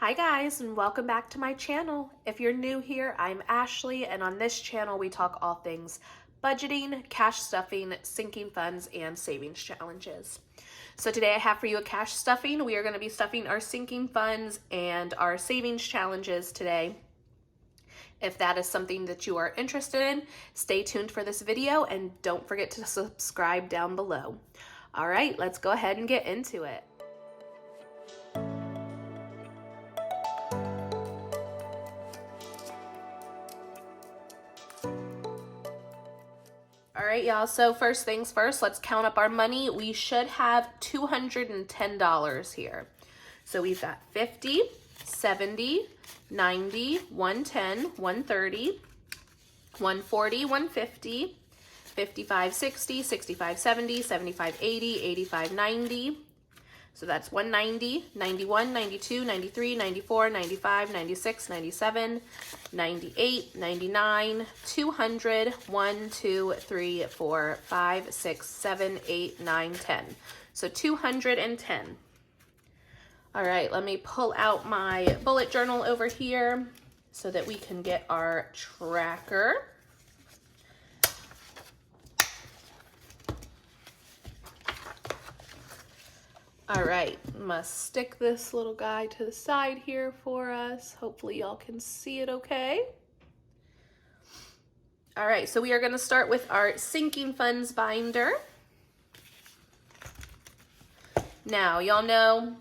Hi guys, and welcome back to my channel. If you're new here, I'm Ashley, and on this channel we talk all things budgeting, cash stuffing, sinking funds, and savings challenges. So today I have for you a cash stuffing. We are going to be stuffing our sinking funds and our savings challenges today. If that is something that you are interested in, stay tuned for this video and don't forget to subscribe down below. All right, let's go ahead and get into it. All right, y'all, so first things first, let's count up our money. We should have $210 here. So we've got 50, 70, 90, 110, 130, 140, 150, 55, 60, 65, 70, 75, 80, 85, 90. So that's 190, 91, 92, 93, 94, 95, 96, 97, 98, 99, 200, 1, 2, 3, 4, 5, 6, 7, 8, 9, 10. So 210. All right, let me pull out my bullet journal over here so that we can get our tracker. All right, must stick this little guy to the side here for us. Hopefully y'all can see it okay. All right, so we are gonna start with our sinking funds binder. Now, y'all know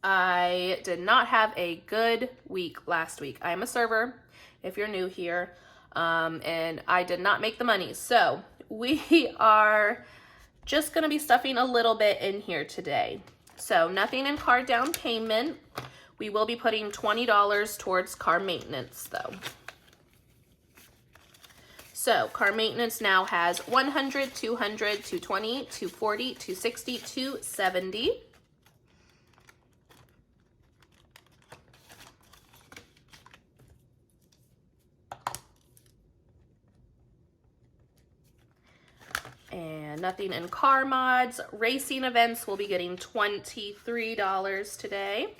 I did not have a good week last week. I am a server, if you're new here, and I did not make the money. So we are just gonna be stuffing a little bit in here today. So nothing in car down payment. We will be putting $20 towards car maintenance though. So car maintenance now has 100, 200, 220, 240, 260, 270. And nothing in car mods. Racing events will be getting $23 today.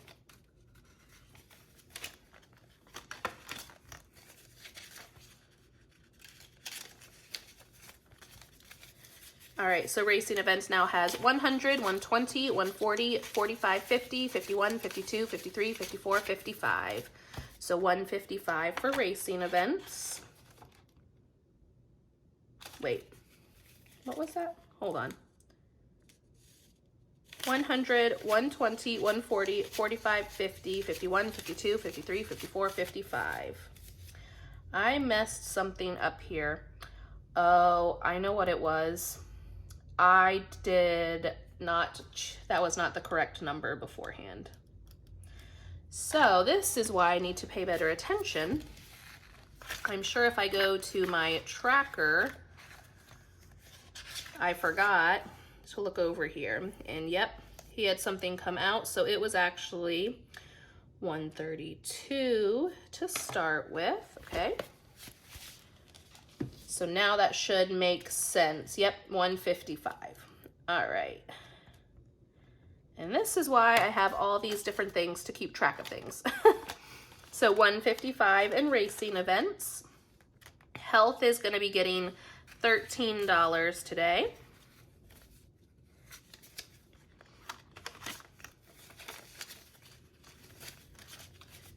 All right, so racing events now has 100, 120, 140, 45, 50, 51, 52, 53, 54, 55. So 155 for racing events. Wait. What was that? Hold on. 100, 120, 140, 45, 50, 51, 52, 53, 54, 55. I messed something up here. Oh, I know what it was. I did not, that was not the correct number beforehand. So this is why I need to pay better attention. I'm sure if I go to my tracker, I forgot to look over here, and yep, he had something come out, so it was actually 132 to start with, okay? So now that should make sense. Yep, 155. All right. And this is why I have all these different things to keep track of things. So 155 in racing events. Health is going to be getting $13 today.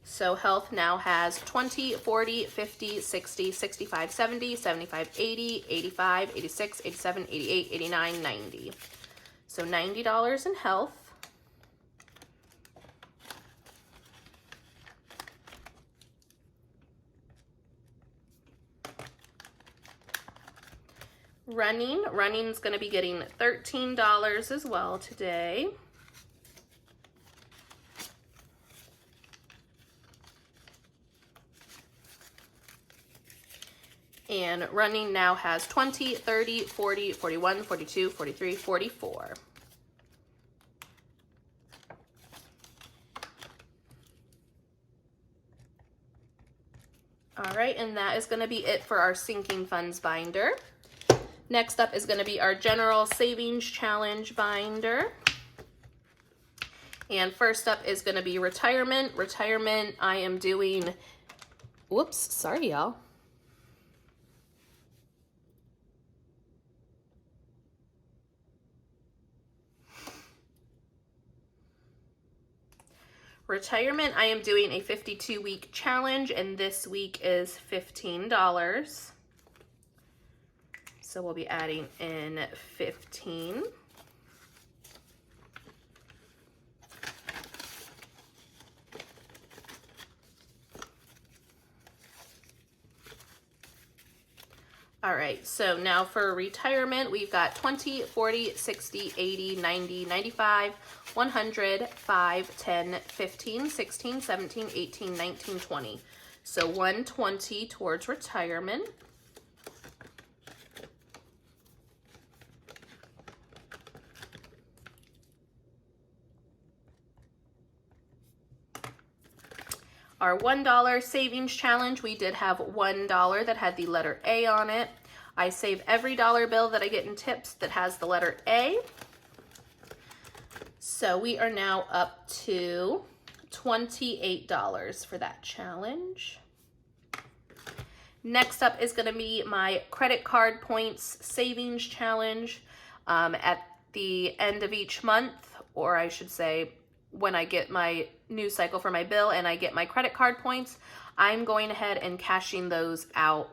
So health now has 20, 40, 50, 60, 65, 70, 75, 80, 85, 86, 87, 88, 89, 90. So $90 in health. Running's going to be getting $13 as well today. And running now has 20, 30, 40, 41, 42, 43, 44. All right, and that is going to be it for our sinking funds binder. Next up is going to be our general savings challenge binder. And first up is going to be retirement. Retirement, I am doing, whoops, sorry y'all. Retirement, I am doing a 52-week challenge, and this week is $15. So we'll be adding in 15. All right, so now for retirement, we've got 20, 40, 60, 80, 90, 95, 100, 5, 10, 15, 16, 17, 18, 19, 20. So 120 towards retirement. Our $1 savings challenge, we did have $1 that had the letter A on it. I save every dollar bill that I get in tips that has the letter A. So we are now up to $28 for that challenge. Next up is going to be my credit card points savings challenge. At the end of each month, or I should say when I get my new cycle for my bill and I get my credit card points, I'm going ahead and cashing those out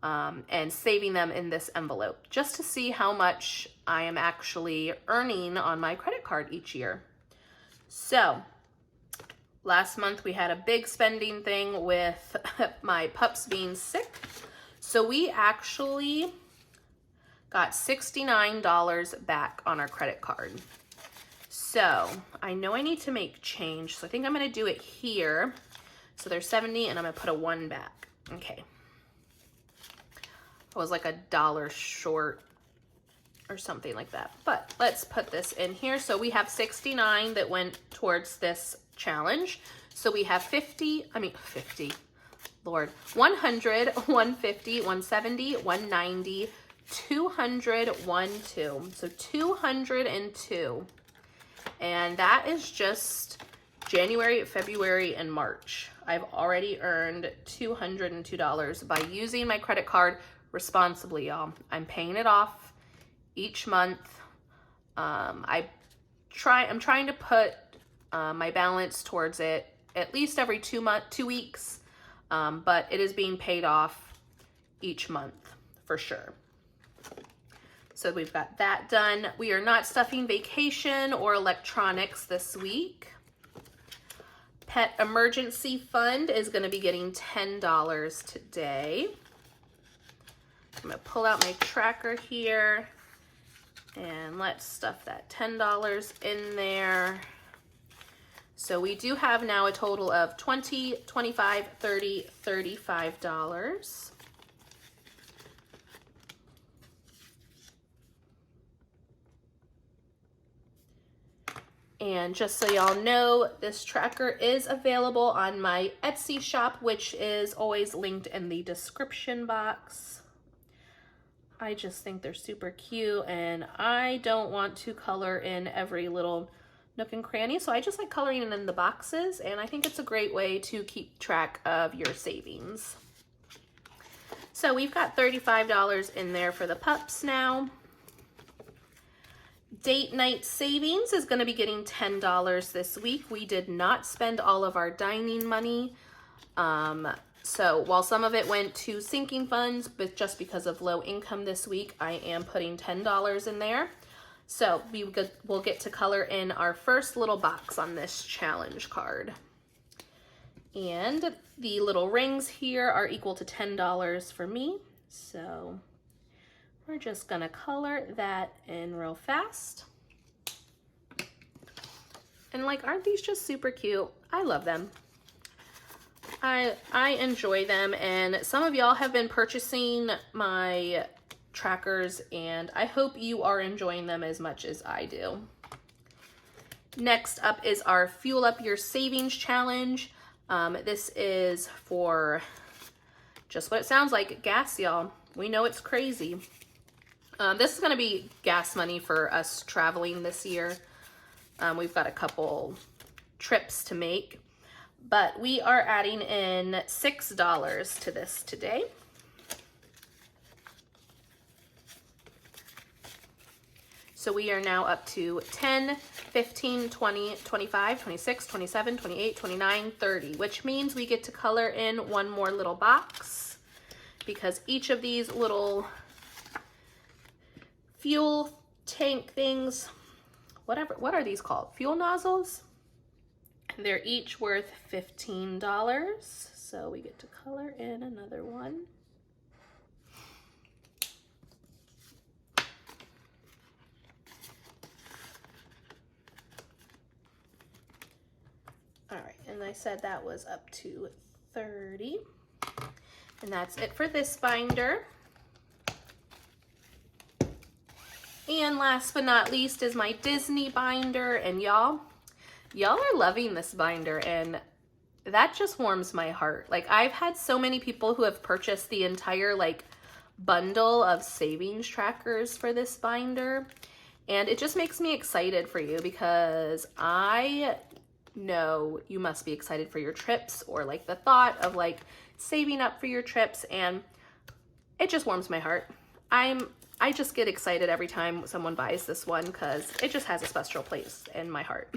and saving them in this envelope just to see how much I am actually earning on my credit card each year. So last month we had a big spending thing with my pups being sick. So we actually got $69 back on our credit card. So I know I need to make change, so I think I'm going to do it here. So there's 70 and I'm going to put a 1 back. Okay. I was like $1 short or something like that. But let's put this in here. So we have 69 that went towards this challenge. So we have 100, 150, 170, 190, 200, 2. So 202. And that is just January, February, and March. I've already earned $202 by using my credit card responsibly, y'all. I'm paying it off each month. I'm trying to put my balance towards it at least every 2 weeks, but it is being paid off each month for sure. So we've got that done. We are not stuffing vacation or electronics this week. Pet emergency fund is going to be getting $10 today. I'm going to pull out my tracker here and let's stuff that $10 in there. So we do have now a total of $20, $25, $30, $35. And just so y'all know, this tracker is available on my Etsy shop, which is always linked in the description box. I just think they're super cute, and I don't want to color in every little nook and cranny, so I just like coloring in the boxes, and I think it's a great way to keep track of your savings. So we've got $35 in there for the pups now. Date night savings is going to be getting $10 this week. We did not spend all of our dining money. So while some of it went to sinking funds, but just because of low income this week, I am putting $10 in there. So we'll get to color in our first little box on this challenge card. And the little rings here are equal to $10 for me. So we're just gonna color that in real fast. And like, aren't these just super cute? I love them. I enjoy them, and some of y'all have been purchasing my trackers, and I hope you are enjoying them as much as I do. Next up is our Fuel Up Your Savings Challenge. This is for just what it sounds like, gas, y'all. We know it's crazy. This is going to be gas money for us traveling this year. We've got a couple trips to make, but we are adding in $6 to this today. So we are now up to 10, 15, 20, 25, 26, 27, 28, 29, 30, which means we get to color in one more little box, because each of these little fuel tank things, whatever, what are these called? Fuel nozzles? They're each worth $15. So we get to color in another one. All right, and I said that was up to 30. And that's it for this binder. And last but not least is my Disney binder. And y'all are loving this binder, and that just warms my heart. Like, I've had so many people who have purchased the entire like bundle of savings trackers for this binder. And it just makes me excited for you, because I know you must be excited for your trips, or like the thought of like saving up for your trips, and it just warms my heart. I just get excited every time someone buys this one, because it just has a special place in my heart.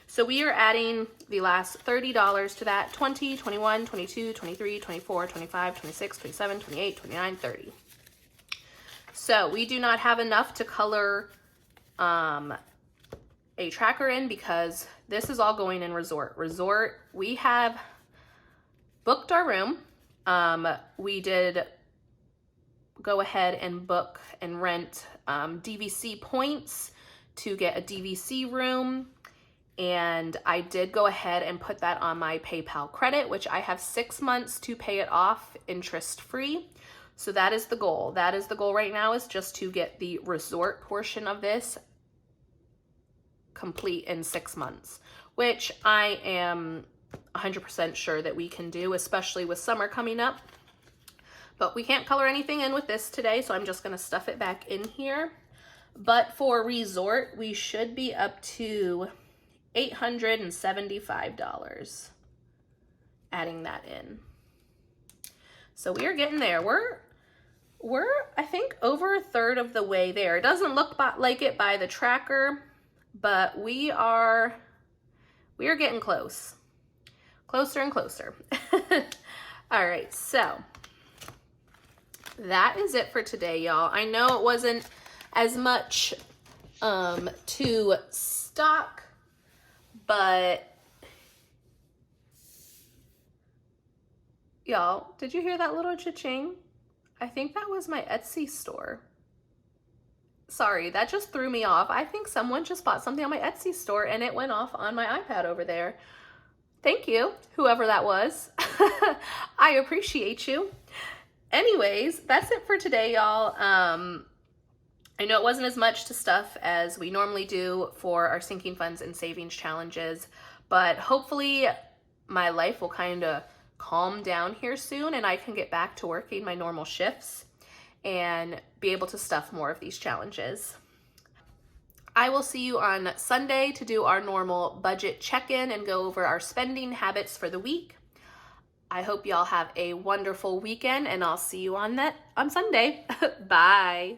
So we are adding the last $30 to that: 20, 21, 22, 23, 24, 25, 26, 27, 28, 29, 30. So we do not have enough to color a tracker in, because this is all going in resort. Resort, we have booked our room. We did go ahead and book and rent DVC points to get a DVC room. And I did go ahead and put that on my PayPal credit, which I have 6 months to pay it off interest-free. So that is the goal. That is the goal right now, is just to get the resort portion of this complete in 6 months, which I am 100% sure that we can do, especially with summer coming up. But we can't color anything in with this today, so I'm just gonna stuff it back in here. But for resort, we should be up to $875, adding that in. So we are getting there. We're I think over a third of the way there. It doesn't look like it by the tracker, but we are getting close. Closer and closer. All right, so that is it for today, y'all. I know it wasn't as much to stock, but y'all, did you hear that little cha-ching? I think that was my Etsy store. Sorry, that just threw me off. I think someone just bought something on my Etsy store and it went off on my iPad over there. Thank you, whoever that was. I appreciate you. Anyways, that's it for today, y'all. I know it wasn't as much to stuff as we normally do for our sinking funds and savings challenges, but hopefully my life will kind of calm down here soon and I can get back to working my normal shifts and be able to stuff more of these challenges. I will see you on Sunday to do our normal budget check-in and go over our spending habits for the week. I hope y'all have a wonderful weekend, and I'll see you on Sunday. Bye.